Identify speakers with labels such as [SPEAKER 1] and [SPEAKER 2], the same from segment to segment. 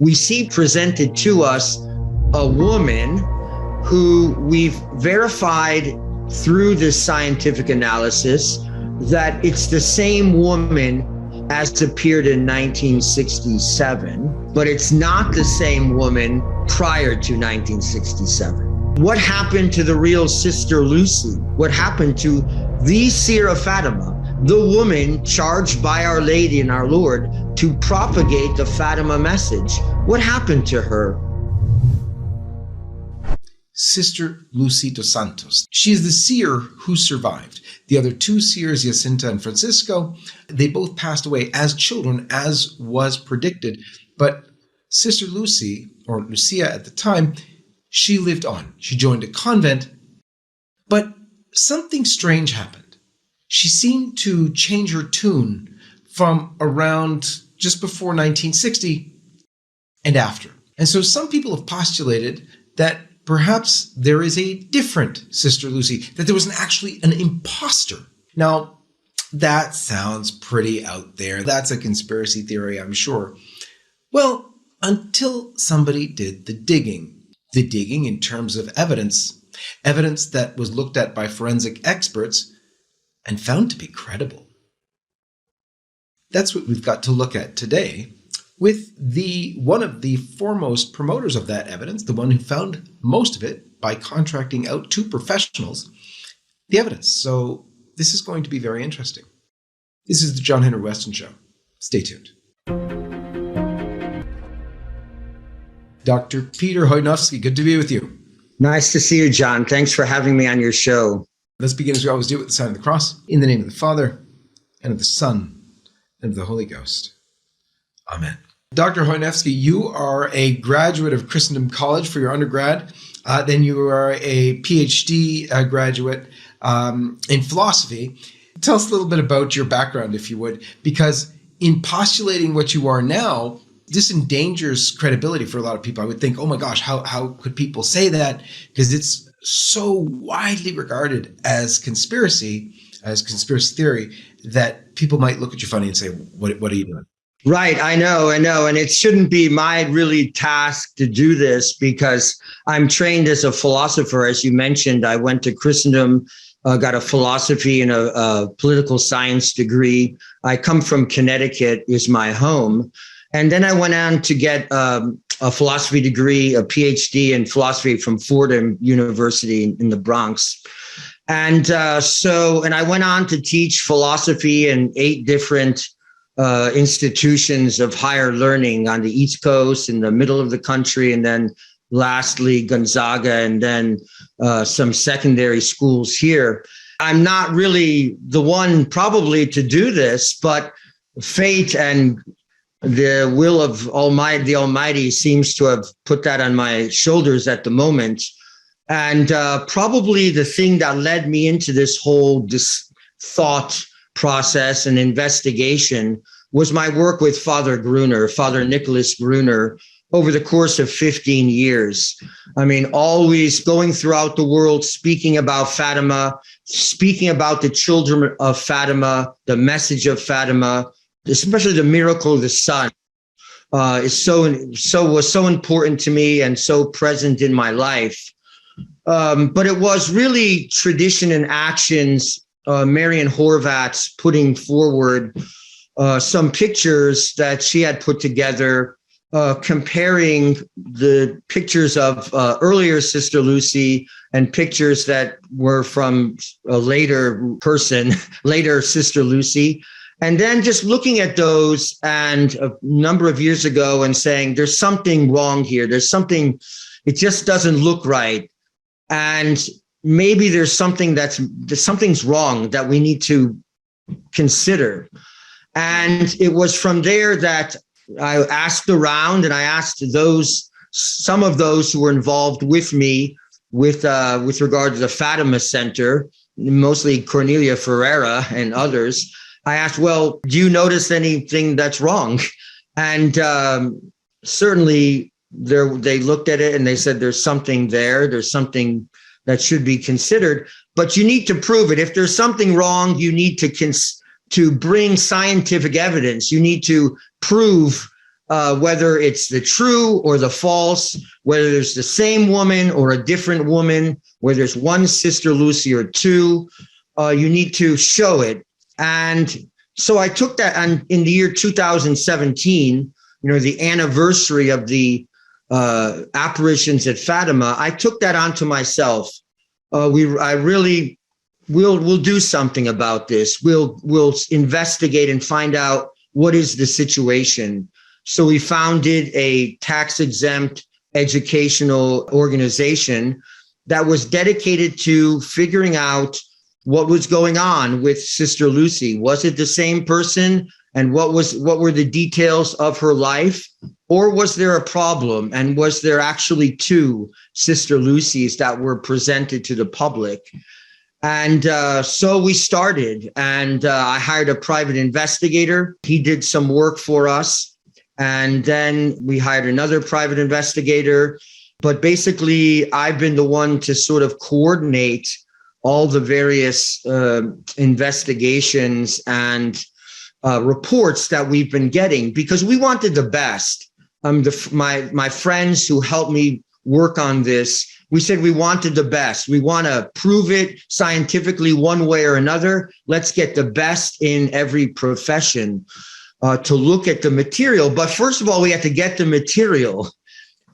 [SPEAKER 1] we see presented to us a woman who we've verified through this scientific analysis that it's the same woman as appeared in 1967, but it's not the same woman prior to 1967. What happened to the real Sister Lucy? What happened to the Seer of Fatima, the woman charged by Our Lady and our Lord to propagate the Fatima message? What happened to her?
[SPEAKER 2] Sister Lusia dos Santos. She is the seer who survived. The other two seers, Jacinta and Francisco, they both passed away as children, as was predicted. But Sister Lucy, or Lucia at the time, she lived on. She joined a convent, but something strange happened. She seemed to change her tune from around just before 1960 and after. And so some people have postulated that perhaps there is a different Sister Lucy, that there was actually an imposter. Now, that sounds pretty out there. That's a conspiracy theory, I'm sure. Well, until somebody did the digging. The digging in terms of evidence that was looked at by forensic experts and found to be credible. That's what we've got to look at today with one of the foremost promoters of that evidence, the one who found most of it by contracting out to professionals, the evidence. So this is going to be very interesting. This is the John Henry Weston Show. Stay tuned. Dr. Peter Hoynovsky, good to be with you.
[SPEAKER 1] Nice to see you, John. Thanks for having me on your show.
[SPEAKER 2] Let's begin as we always do with the sign of the cross. In the name of the Father, and of the Son, and of the Holy Ghost. Amen. Dr. Hoynovsky, you are a graduate of Christendom College for your undergrad. Then you are a PhD graduate in philosophy. Tell us a little bit about your background, if you would, because in postulating what you are now, this endangers credibility for a lot of people. I would think, oh my gosh, how could people say that? Because it's so widely regarded as conspiracy theory, that people might look at you funny and say, what are you doing?
[SPEAKER 1] Right, I know. And it shouldn't be my really task to do this because I'm trained as a philosopher. As you mentioned, I went to Christendom, got a philosophy and a political science degree. I come from Connecticut, is my home. And then I went on to get a philosophy degree, a PhD in philosophy from Fordham University in the Bronx. And I went on to teach philosophy in 8 different institutions of higher learning on the East Coast, in the middle of the country, and then lastly Gonzaga, and then some secondary schools here. I'm not really the one probably to do this, but fate and the will of the Almighty seems to have put that on my shoulders at the moment. And probably the thing that led me into this whole thought process and investigation was my work with Father Nicholas Gruner, over the course of 15 years. I mean, always going throughout the world, speaking about Fatima, speaking about the children of Fatima, the message of Fatima, especially the miracle of the sun, was so important to me and so present in my life. But it was really tradition and actions. Marian Horvat's putting forward some pictures that she had put together, comparing the pictures of earlier Sister Lucy and pictures that were from a later Sister Lucy. And then just looking at those and a number of years ago and saying, there's something wrong here. There's something, it just doesn't look right. And maybe there's something's wrong that we need to consider. And it was from there that I asked around, and I asked some of those who were involved with me with regard to the Fatima Center, mostly Cornelia Ferreira and others. I asked, well, do you notice anything that's wrong? And certainly they looked at it and they said, there's something there. There's something that should be considered, but you need to prove it. If there's something wrong, you need to bring scientific evidence. You need to prove whether it's the true or the false, whether there's the same woman or a different woman, whether there's one Sister Lucia or two, you need to show it. And so I took that, and in the year 2017, the anniversary of the apparitions at Fatima, I took that onto myself. We'll do something about this. We'll investigate and find out what is the situation. So we founded a tax-exempt educational organization that was dedicated to figuring out what was going on with Sister Lucy. Was it the same person? And what were the details of her life? Or was there a problem? And was there actually two Sister Lucys that were presented to the public? And so we started, and I hired a private investigator. He did some work for us. And then we hired another private investigator. But basically, I've been the one to sort of coordinate all the various investigations and reports that we've been getting, because we wanted the best. My friends who helped me work on this, we said we wanted the best. We want to prove it scientifically one way or another. Let's get the best in every profession to look at the material. But first of all, we had to get the material.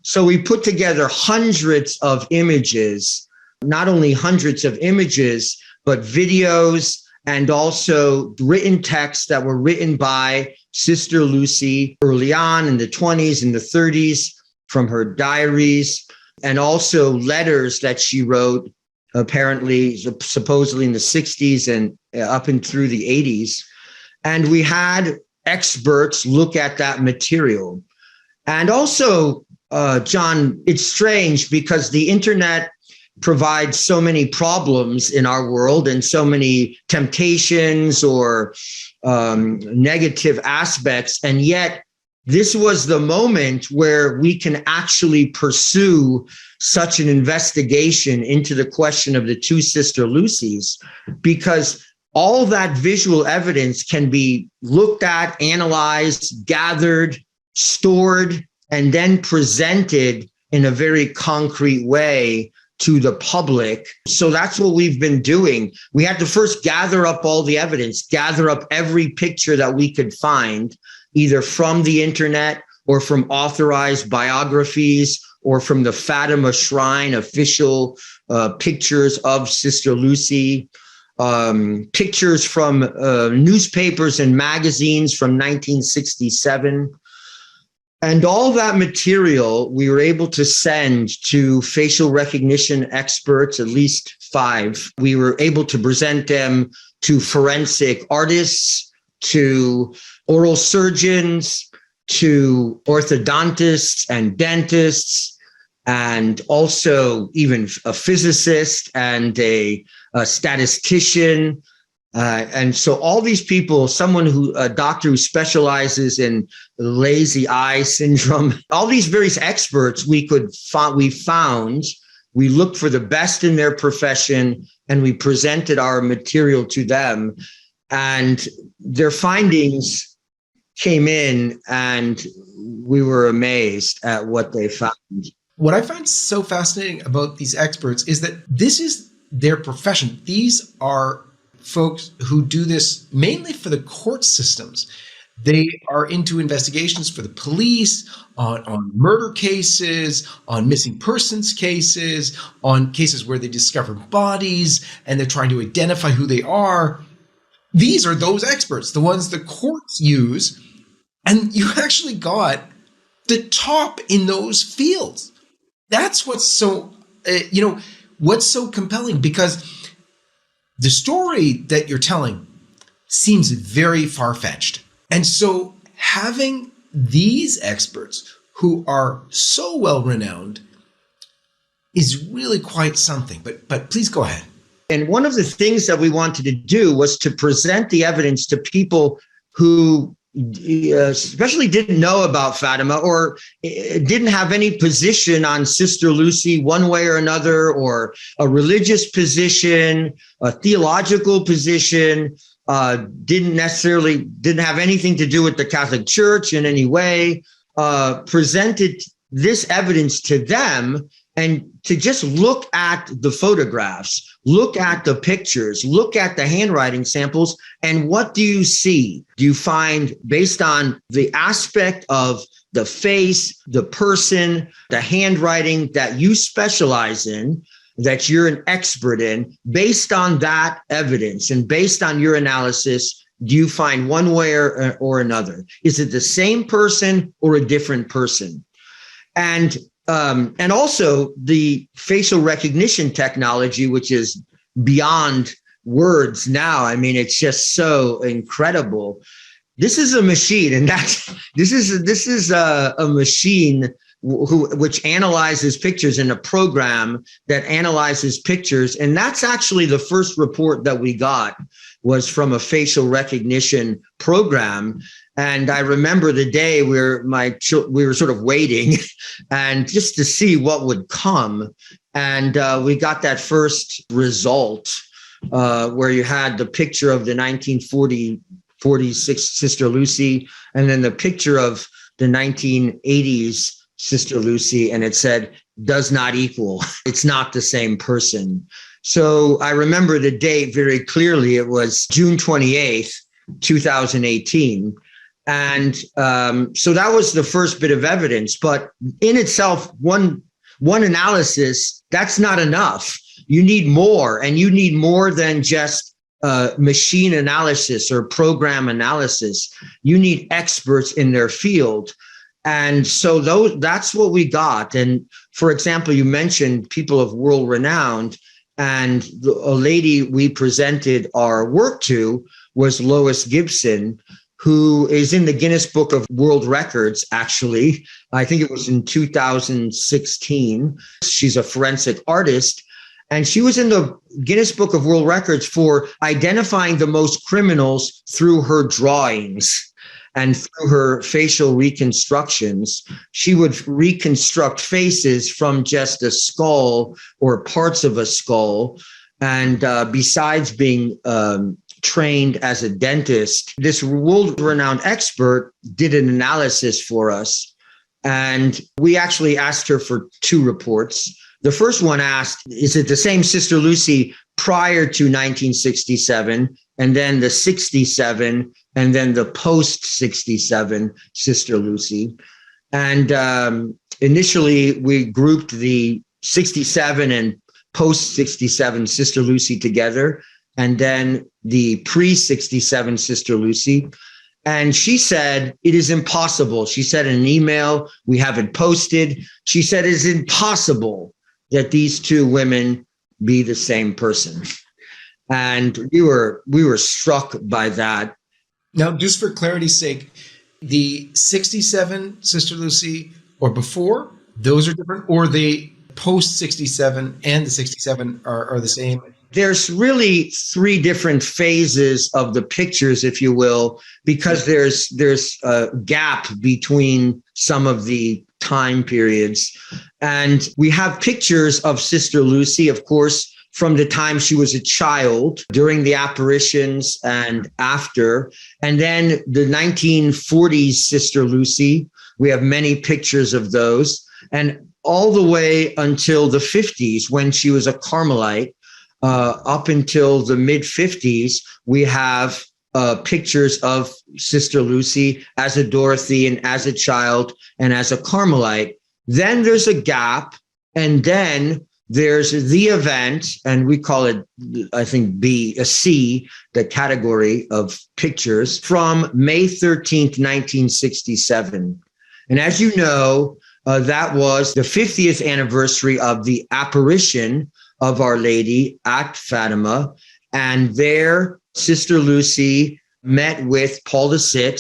[SPEAKER 1] So we put together hundreds of images, not only hundreds of images, but videos and also written texts that were written by Sister Lucy early on in the 20s and the 30s from her diaries, and also letters that she wrote apparently, supposedly in the 60s and up and through the 80s. And we had experts look at that material. And also, John, it's strange because the internet provides so many problems in our world and so many temptations or negative aspects. And yet this was the moment where we can actually pursue such an investigation into the question of the two Sister Lucys, because all that visual evidence can be looked at, analyzed, gathered, stored, and then presented in a very concrete way to the public. So that's what we've been doing. We had to first gather up all the evidence, gather up every picture that we could find, either from the internet or from authorized biographies or from the Fatima Shrine official pictures of Sister Lucy, pictures from newspapers and magazines from 1967. And all that material we were able to send to facial recognition experts, at least 5. We were able to present them to forensic artists, to oral surgeons, to orthodontists and dentists, and also even a physicist and a statistician. And so all these people, a doctor who specializes in lazy eye syndrome, all these various experts we found, we looked for the best in their profession and we presented our material to them, and their findings came in and we were amazed at what they found.
[SPEAKER 2] What I find so fascinating about these experts is that this is their profession. These are folks who do this mainly for the court systems. They are into investigations for the police, on murder cases, on missing persons cases, on cases where they discover bodies and they're trying to identify who they are. These are those experts, the ones the courts use. And you actually got the top in those fields. That's what's so, what's so compelling, because the story that you're telling seems very far-fetched. And so having these experts who are so well-renowned is really quite something. But please go ahead.
[SPEAKER 1] And one of the things that we wanted to do was to present the evidence to people who especially didn't know about Fatima or didn't have any position on Sister Lucy one way or another, or a religious position, a theological position, didn't have anything to do with the Catholic Church in any way, presented this evidence to them, and to just look at the photographs, look at the pictures, look at the handwriting samples, and what do you see? Do you find, based on the aspect of the face, the person, the handwriting that you specialize in, that you're an expert in, based on that evidence and based on your analysis, do you find one way or another? Is it the same person or a different person? And also the facial recognition technology, which is beyond words now. I mean, it's just so incredible. This is a machine, and this is a machine which analyzes pictures, in a program that analyzes pictures. And that's actually the first report that we got, was from a facial recognition program. And I remember the day where we were sort of waiting and just to see what would come. And we got that first result where you had the picture of the 1946 Sister Lucy, and then the picture of the 1980s Sister Lucy, and it said, does not equal. It's not the same person. So I remember the date very clearly. It was June 28th, 2018. And so that was the first bit of evidence. But in itself, one analysis, that's not enough. You need more, and you need more than just machine analysis or program analysis. You need experts in their field. And so that's what we got. And for example, you mentioned people of world renown, and a lady we presented our work to was Lois Gibson, who is in the Guinness Book of World Records, actually. I think it was in 2016. She's a forensic artist, and she was in the Guinness Book of World Records for identifying the most criminals through her drawings. And through her facial reconstructions. She would reconstruct faces from just a skull or parts of a skull. And besides being trained as a dentist, this world-renowned expert did an analysis for us. And we actually asked her for two reports. The first one asked, is it the same Sister Lucy prior to 1967, and then the 67, and then the post-67 Sister Lucy? And initially, we grouped the 67 and post-67 Sister Lucy together, and then the pre-67 Sister Lucy. And she said, it is impossible. She said in an email, we have it posted. She said, it is impossible that these two women be the same person. And we were struck by that.
[SPEAKER 2] Now, just for clarity's sake, the 67 Sister Lucy or before, those are different, or the post 67 and the 67 are the same?
[SPEAKER 1] There's really three different phases of the pictures, if you will, because there's a gap between some of the time periods. And we have pictures of Sister Lucy, of course, from the time she was a child, during the apparitions and after. And then the 1940s Sister Lucy, we have many pictures of those. And all the way until the 50s, when she was a Carmelite, up until the mid-50s, we have pictures of Sister Lucy as a Dorothean, as a child, and as a Carmelite. Then there's a gap, and then there's the event, and we call it, I think, C, the category of pictures, from May 13th, 1967. And as you know, that was the 50th anniversary of the apparition of Our Lady at Fatima. And there, Sister Lucy met with Paul VI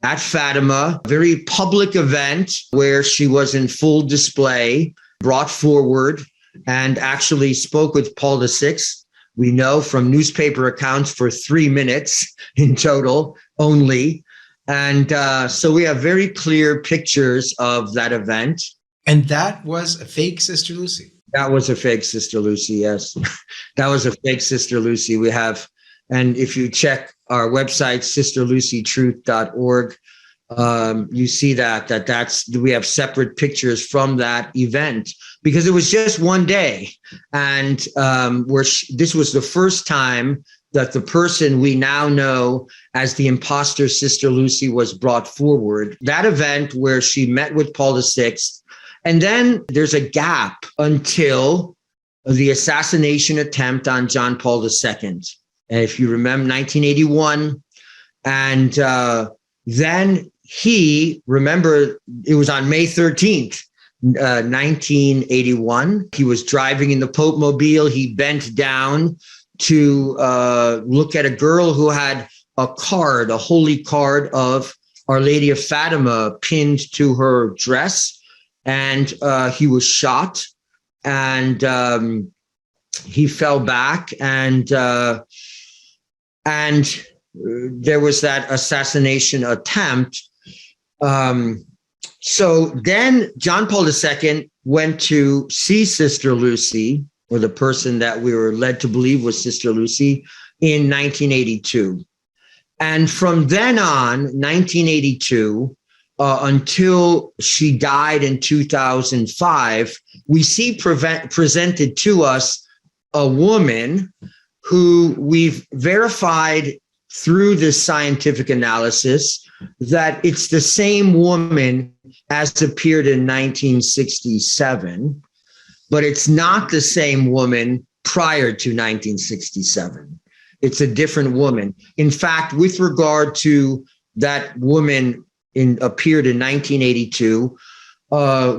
[SPEAKER 1] at Fatima, a very public event where she was in full display, brought forward, and actually spoke with Paul VI, we know from newspaper accounts, for 3 minutes in total only. And so we have very clear pictures of that event.
[SPEAKER 2] And that was a fake Sister Lucy?
[SPEAKER 1] That was a fake Sister Lucy, yes. That was a fake Sister Lucy. We have, and if you check our website, sisterlucytruth.org, You see we have separate pictures from that event because it was just one day. And this was the first time that the person we now know as the imposter Sister Lucy was brought forward. That event where she met with Paul VI. And then there's a gap until the assassination attempt on John Paul II. And if you remember, 1981. And then remember, it was on May 13th, 1981. He was driving in the Pope Mobile. He bent down to look at a girl who had a holy card of Our Lady of Fatima pinned to her dress. And he was shot, and he fell back, and there was that assassination attempt. So then John Paul II went to see Sister Lucy, or the person that we were led to believe was Sister Lucy, in 1982. And from then on, 1982, until she died in 2005, we see presented to us a woman who we've verified through this scientific analysis that it's the same woman as appeared in 1967, but it's not the same woman prior to 1967. It's a different woman. In fact, with regard to that woman appeared in 1982,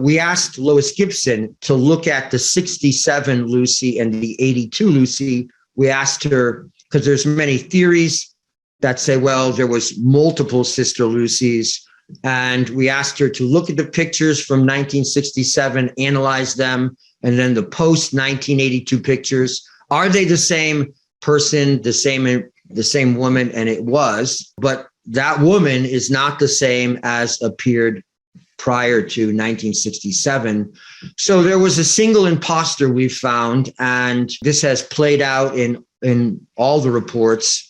[SPEAKER 1] we asked Lois Gibson to look at the 67 Lucy and the 82 Lucy. We asked her, because there's many theories that say, well, there was multiple Sister Lucys. And we asked her to look at the pictures from 1967, analyze them, and then the post-1982 pictures. Are they the same person, the same woman? And it was, but that woman is not the same as appeared prior to 1967. So there was a single imposter we found, and this has played out in all the reports.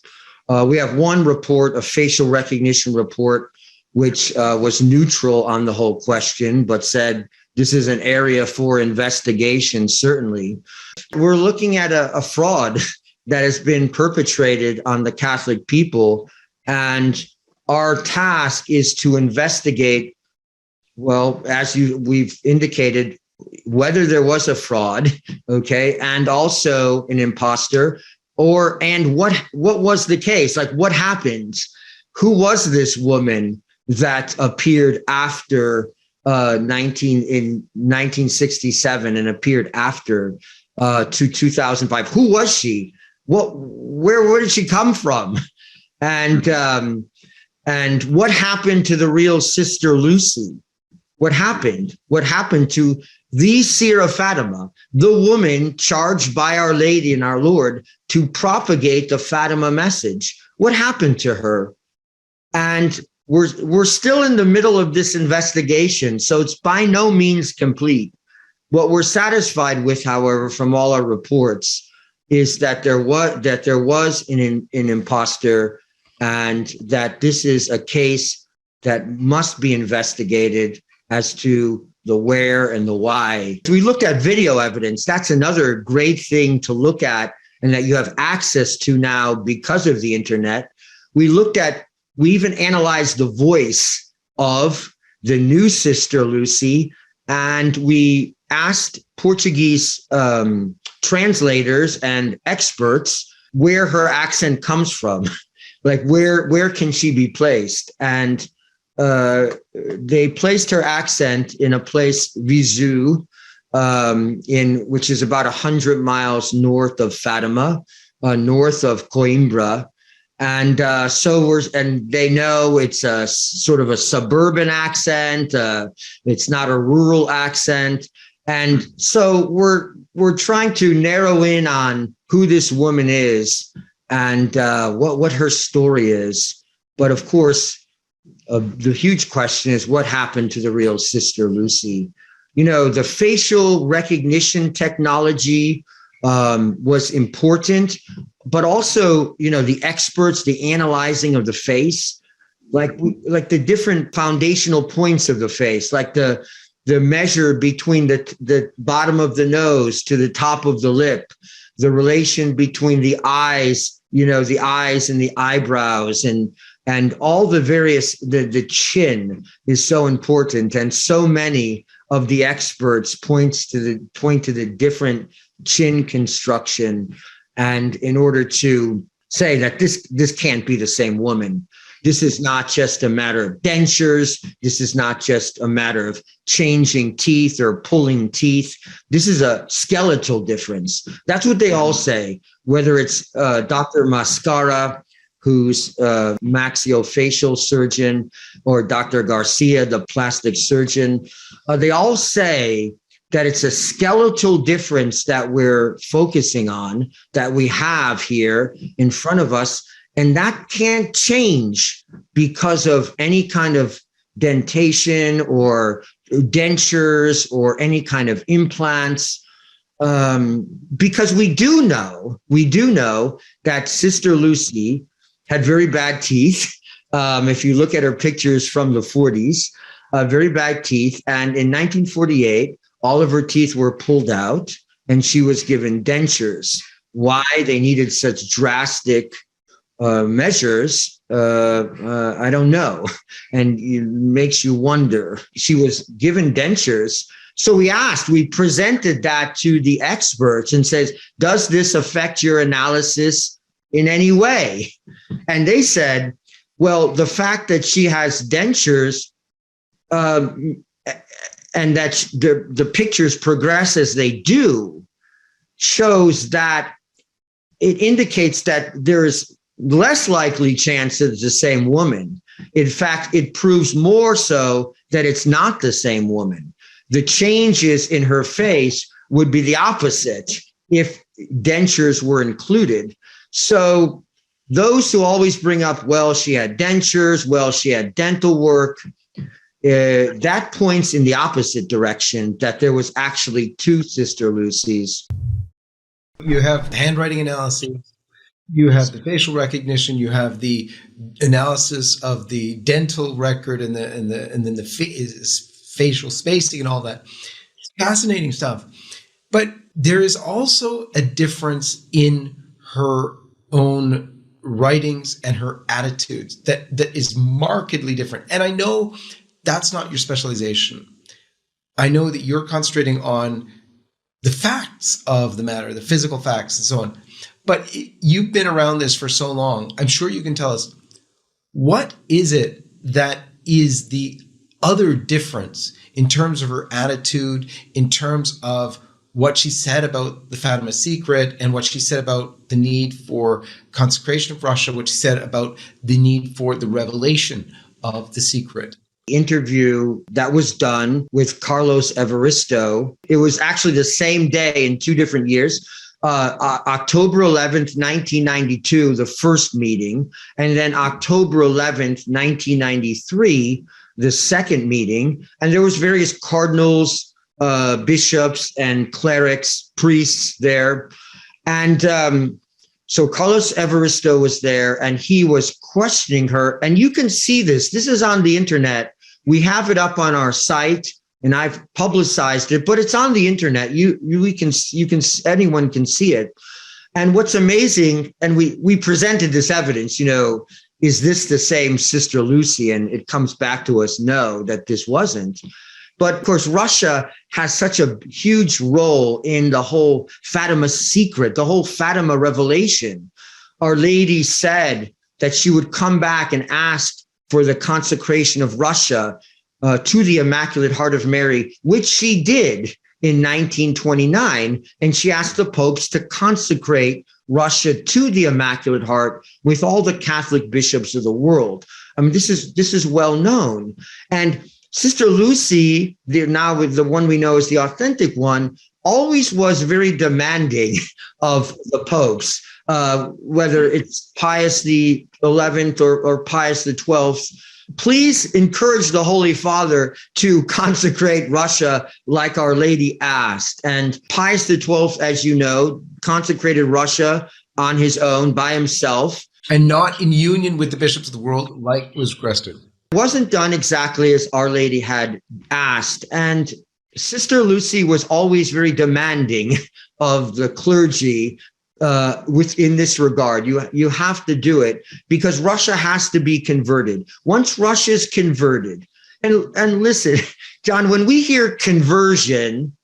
[SPEAKER 1] We have one report, a facial recognition report, which was neutral on the whole question, but said this is an area for investigation, certainly. We're looking at a fraud that has been perpetrated on the Catholic people. And our task is to investigate, well, as we've indicated, whether there was a fraud, okay, and also an imposter, and what was the case? Like, what happened? Who was this woman that appeared after in 1967 and appeared after to 2005? Who was she? Where did she come from? And what happened to the real Sister Lucy? What happened? What happened to the Seer of Fatima, the woman charged by Our Lady and our Lord to propagate the Fatima message? What happened to her? And we're still in the middle of this investigation, so it's by no means complete. What we're satisfied with, however, from all our reports, is that there was an imposter, and that this is a case that must be investigated as to the where and the why. We looked at video evidence. That's another great thing to look at, and that you have access to now because of the internet. We even analyzed the voice of the new Sister Lucy, and we asked Portuguese translators and experts where her accent comes from. Like, where can she be placed? And they placed her accent in a place, Vizu, which is about 100 miles north of Fatima, north of Coimbra. And they know it's a sort of a suburban accent. It's not a rural accent. And so we're trying to narrow in on who this woman is and what her story is. But of course, the huge question is what happened to the real Sister Lucy? You know, the facial recognition technology was important, but also, you know, the experts, the analyzing of the face. like the different foundational points of the face, like the measure between the bottom of the nose to the top of the lip, the relation between the eyes, the eyes and the eyebrows, and all the various, the chin is so important. And so many of the experts point to the different chin construction. And in order to say that this can't be the same woman, this is not just a matter of dentures. This is not just a matter of changing teeth or pulling teeth. This is a skeletal difference. That's what they all say, whether it's Dr. Mascara, who's a maxillofacial surgeon, or Dr. Garcia, the plastic surgeon. They all say that it's a skeletal difference that we're focusing on, that we have here in front of us. And that can't change because of any kind of dentation or dentures or any kind of implants. Because we do know that Sister Lucy had very bad teeth. If you look at her pictures from the 40s, very bad teeth. And in 1948, all of her teeth were pulled out and she was given dentures. Why they needed such drastic measures, I don't know. And it makes you wonder. She was given dentures. So we presented that to the experts and says, does this affect your analysis in any way? And they said, well, the fact that she has dentures and that the pictures progress as they do shows that it indicates that there is less likely chance that it's the same woman. In fact, it proves more so that it's not the same woman. The changes in her face would be the opposite if dentures were included. So those who always bring up, well, she had dentures, well, she had dental work, that points in the opposite direction, that there was actually two Sister Lucies.
[SPEAKER 2] You have handwriting analysis, you have the facial recognition, you have the analysis of the dental record and then the facial spacing and all that. It's fascinating stuff. But there is also a difference in her own writings and her attitudes that is markedly different. And I know that's not your specialization. I know that you're concentrating on the facts of the matter, the physical facts and so on. But you've been around this for so long. I'm sure you can tell us, what is it that is the other difference in terms of her attitude, in terms of what she said about the Fatima secret and what she said about the need for consecration of Russia, what she said about the need for the revelation of the secret?
[SPEAKER 1] Interview that was done with Carlos Evaristo. It was actually the same day in two different years. October 11th, 1992, the first meeting, and then October 11th, 1993, the second meeting. And there was various cardinals, bishops and clerics, priests there. And so Carlos Evaristo was there and he was questioning her. And you can see this. This is on the internet. We have it up on our site and I've publicized it, but it's on the internet. Anyone can see it. And what's amazing, and we presented this evidence, is this the same Sister Lucia? And it comes back to us, no, that this wasn't. But of course, Russia has such a huge role in the whole Fatima secret, the whole Fatima revelation. Our Lady said that she would come back and ask for the consecration of Russia to the Immaculate Heart of Mary, which she did in 1929. And she asked the popes to consecrate Russia to the Immaculate Heart with all the Catholic bishops of the world. I mean, this is well known. And Sister Lucy, now with the one we know is the authentic one, always was very demanding of the popes, whether it's Pius the 11th or Pius the 12th. Please encourage the Holy Father to consecrate Russia like Our Lady asked. And Pius the 12th, as you know, consecrated Russia on his own by himself.
[SPEAKER 2] And not in union with the bishops of the world, like was requested.
[SPEAKER 1] It wasn't done exactly as Our Lady had asked. And Sister Lucy was always very demanding of the clergy within this regard. You have to do it because Russia has to be converted. Once Russia's converted, and listen, John, when we hear conversion,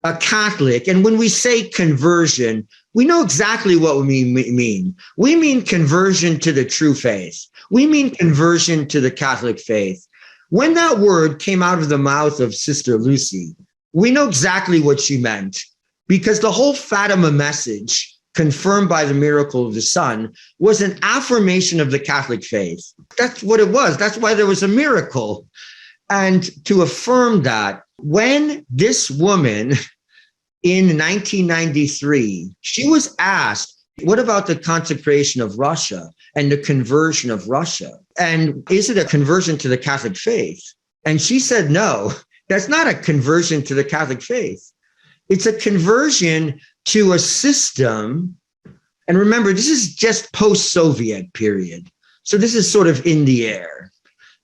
[SPEAKER 1] a Catholic, and when we say conversion, we know exactly what we mean. We mean conversion to the true faith. We mean conversion to the Catholic faith. When that word came out of the mouth of Sister Lucy, we know exactly what she meant, because the whole Fatima message, confirmed by the miracle of the Son, was an affirmation of the Catholic faith. That's what it was. That's why there was a miracle. And to affirm that, when this woman in 1993, she was asked, what about the consecration of Russia and the conversion of Russia? And is it a conversion to the Catholic faith? And she said, no, that's not a conversion to the Catholic faith. It's a conversion to a system. And remember, this is just post-Soviet period. So this is sort of in the air.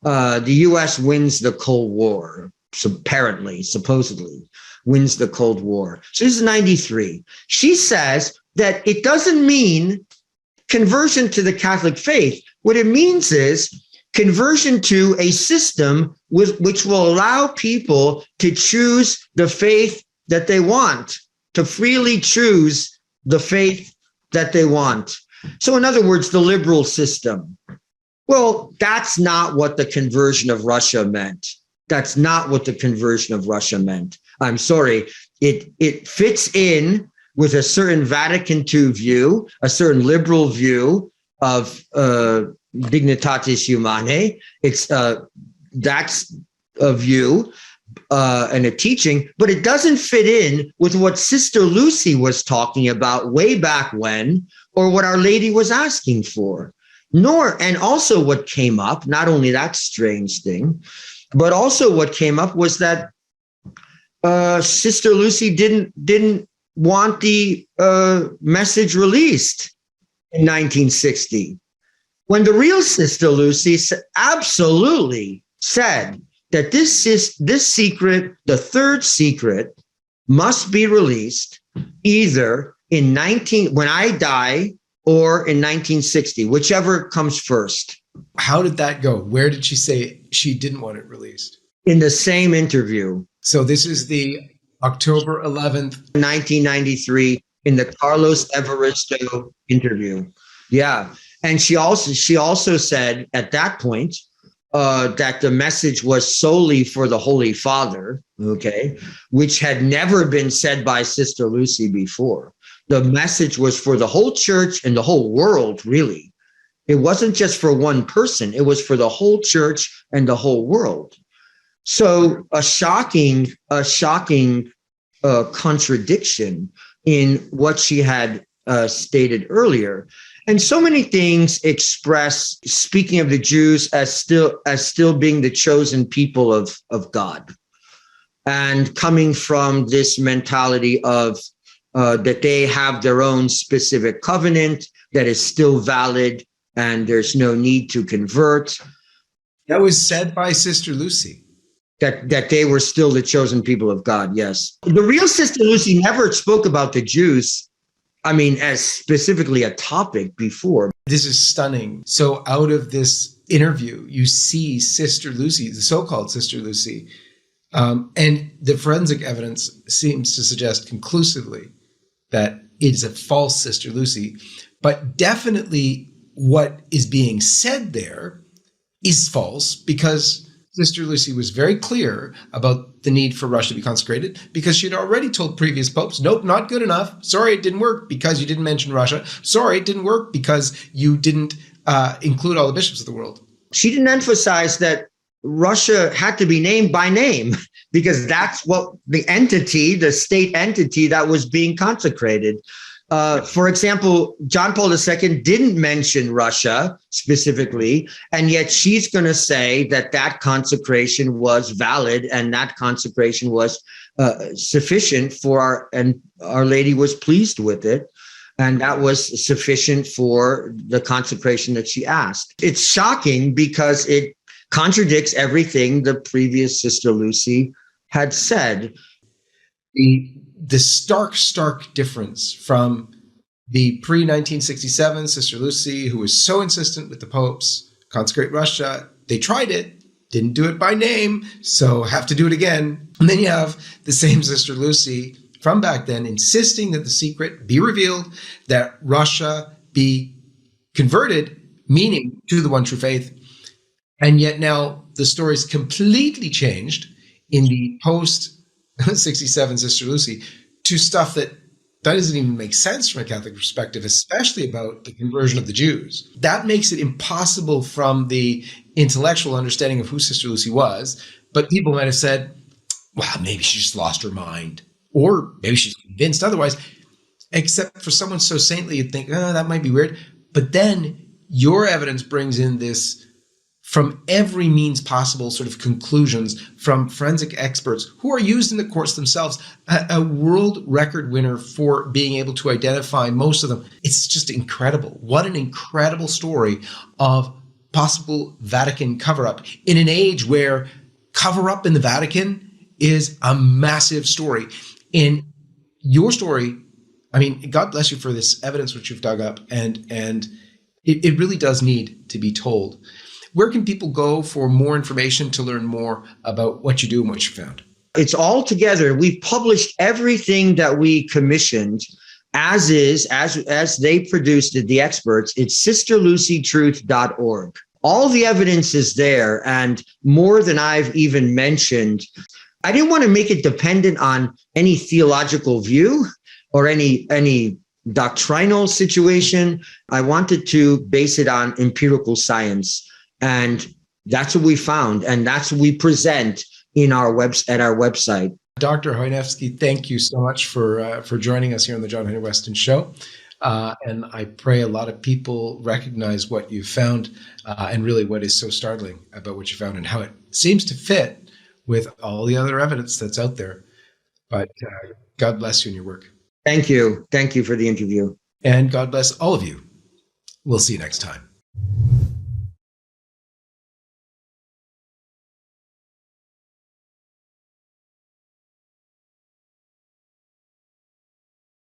[SPEAKER 1] The US wins the Cold War, apparently, supposedly wins the Cold War. So this is 93. She says that it doesn't mean conversion to the Catholic faith. What it means is conversion to a system which will allow people to choose the faith that they want, to freely choose the faith that they want. So in other words, the liberal system. Well, that's not what the conversion of Russia meant. That's not what the conversion of Russia meant. I'm sorry. It fits in with a certain Vatican II view, a certain liberal view of dignitatis humanae. That's a view and a teaching, but it doesn't fit in with what Sister Lucy was talking about way back when, or what Our Lady was asking for. And also what came up, not only that strange thing, but also what came up was that Sister Lucy didn't want the message released in 1960, when the real Sister Lucy absolutely said that this secret, the third secret, must be released either when I die or in 1960, whichever comes first.
[SPEAKER 2] How did that go? Where did she say she didn't want it released?
[SPEAKER 1] In the same interview.
[SPEAKER 2] So this is the October 11th,
[SPEAKER 1] 1993, in the Carlos Evaristo interview. Yeah. And she also said at that point that the message was solely for the Holy Father, okay, which had never been said by Sister Lucy before. The message was for the whole church and the whole world, really. It wasn't just for one person. It was for the whole church and the whole world. So a shocking contradiction in what she had stated earlier. And so many things express, speaking of the Jews as still being the chosen people of God, and coming from this mentality of that they have their own specific covenant that is still valid and there's no need to convert.
[SPEAKER 2] That was said by Sister Lucy.
[SPEAKER 1] That they were still the chosen people of God, yes. The real Sister Lucy never spoke about the Jews, as specifically a topic before.
[SPEAKER 2] This is stunning. So out of this interview, you see Sister Lucy, the so-called Sister Lucy, and the forensic evidence seems to suggest conclusively that it is a false Sister Lucy. But definitely what is being said there is false, because Sister Lucy was very clear about the need for Russia to be consecrated, because she had already told previous popes, nope, not good enough. Sorry, it didn't work because you didn't mention Russia. Sorry, it didn't work because you didn't include all the bishops of the world. She
[SPEAKER 1] didn't emphasize that Russia had to be named by name, because that's what the state entity that was being consecrated. For example, John Paul II didn't mention Russia specifically, and yet she's going to say that consecration was valid and that consecration was sufficient and Our Lady was pleased with it. And that was sufficient for the consecration that she asked. It's shocking because it contradicts everything the previous Sister Lucy had said.
[SPEAKER 2] The stark difference from the pre-1967 Sister Lucy, who was so insistent with the popes, consecrate Russia. They tried it, didn't do it by name, so have to do it again. And then you have the same Sister Lucy from back then insisting that the secret be revealed, that Russia be converted, meaning to the one true faith. And yet now the story's completely changed in the post-67 Sister Lucy to stuff that doesn't even make sense from a Catholic perspective, especially about the conversion of the Jews. That makes it impossible from the intellectual understanding of who Sister Lucy was. But people might have said, well, maybe she just lost her mind. Or maybe she's convinced otherwise. Except for someone so saintly, you'd think, oh, that might be weird. But then your evidence brings in this, from every means possible, sort of conclusions from forensic experts who are used in the courts themselves, a world record winner for being able to identify most of them. It's just incredible. What an incredible story of possible Vatican cover-up in an age where cover-up in the Vatican is a massive story. In your story, I mean, God bless you for this evidence which you've dug up, and it really does need to be told. Where can people go for more information to learn more about what you do and what you found?
[SPEAKER 1] It's all together. We've published everything that we commissioned as they produced it, the experts. It's sisterlucytruth.org. All the evidence is there, and more than I've even mentioned. I didn't want to make it dependent on any theological view or any doctrinal situation. I wanted to base it on empirical science. And that's what we found. And that's what we present at our website.
[SPEAKER 2] Dr. Hojnewski, thank you so much for joining us here on the John Henry Weston Show. And I pray a lot of people recognize what you found and really what is so startling about what you found and how it seems to fit with all the other evidence that's out there. But God bless you in your work.
[SPEAKER 1] Thank you. Thank you for the interview.
[SPEAKER 2] And God bless all of you. We'll see you next time.